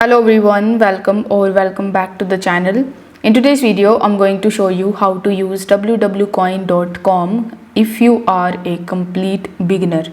Hello everyone, welcome back to the channel. In today's video, I'm going to show you how to use wwcoin.com if you are a complete beginner.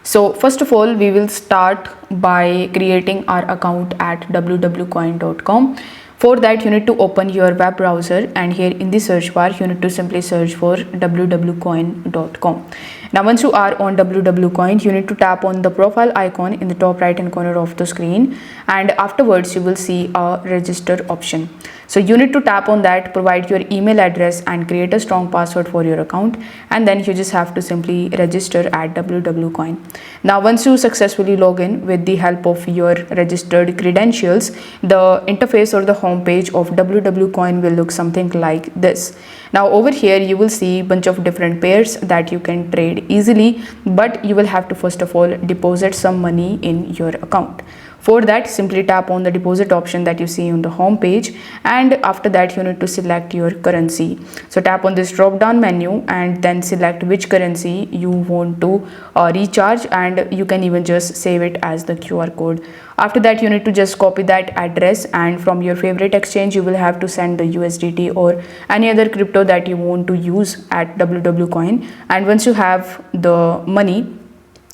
So first of all, we will start by creating our account at wwcoin.com. For that, you need to open your web browser, and here in the search bar, you need to simply search for wwcoin.com. Now, once you are on Wwcoin, you need to tap on the profile icon in the top right hand corner of the screen, and afterwards you will see a register option. So you need to tap on that, provide your email address and create a strong password for your account, and then you just have to simply register at Wwcoin. Now, once you successfully log in with the help of your registered credentials, the interface or the home page of Wwcoin will look something like this. Now over here you will see a bunch of different pairs that you can trade easily, but you will have to first of all deposit some money in your account. For that, simply tap on the deposit option that you see on the home page, and after that you need to select your currency. So tap on this drop down menu and then select which currency you want to recharge, and you can even just save it as the QR code. After that, you need to just copy that address, and from your favorite exchange you will have to send the USDT or any other crypto that you want to use at Wwcoin. And once you have the money,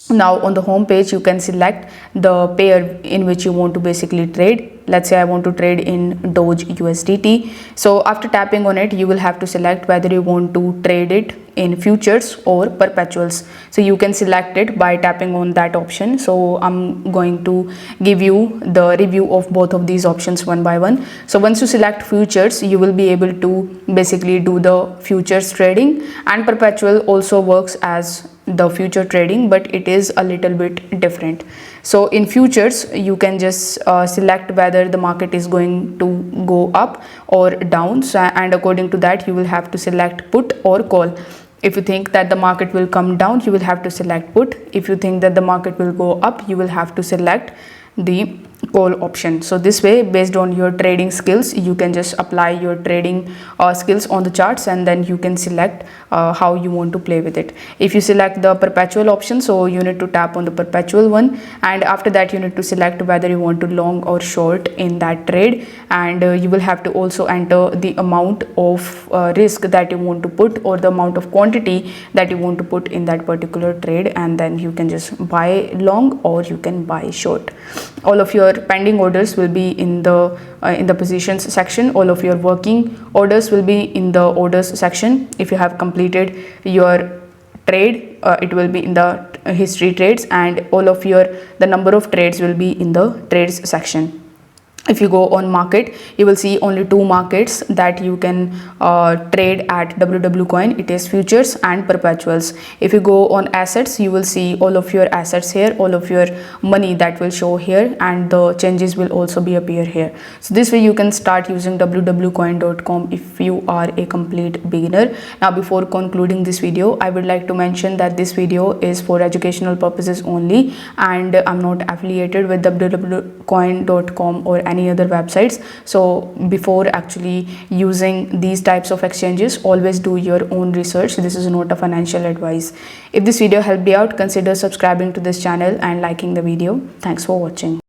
now on the home page you can select the pair in which you want to basically trade. Let's say I want to trade in Doge USDT. So after tapping on it, you will have to select whether you want to trade it in futures or perpetuals. So you can select it by tapping on that option. So I'm going to give you the review of both of these options one by one. So once you select futures, you will be able to basically do the futures trading, and perpetual also works as the future trading, but it is a little bit different. So in futures, you can just select whether the market is going to go up or down, and according to that you will have to select put or call. If you think that the market will come down, you will have to select put. If you think that the market will go up, you will have to select the call option. So this way, based on your trading skills, you can just apply your trading skills on the charts, and then you can select how you want to play with it. If you select the perpetual option, so you need to tap on the perpetual one, and after that you need to select whether you want to long or short in that trade, and you will have to also enter the amount of risk that you want to put, or the amount of quantity that you want to put in that particular trade, and then you can just buy long or you can buy short. All of your pending orders will be in the positions section. All of your working orders will be in the orders section. If you have completed your trade, it will be in the history trades, and all of the number of trades will be in the trades section. If you go on market, you will see only two markets that you can trade at Wwcoin. It is futures and perpetuals. If you go on assets, you will see all of your assets here, all of your money that will show here, and the changes will also be appear here. So this way you can start using Wwcoin.com if you are a complete beginner. Now before concluding this video, I would like to mention that this video is for educational purposes only, and I'm not affiliated with Wwcoin.com or any other websites. So before actually using these types of exchanges, always do your own research. This is not a financial advice. If this video helped you out, consider subscribing to this channel and liking the video. Thanks for watching.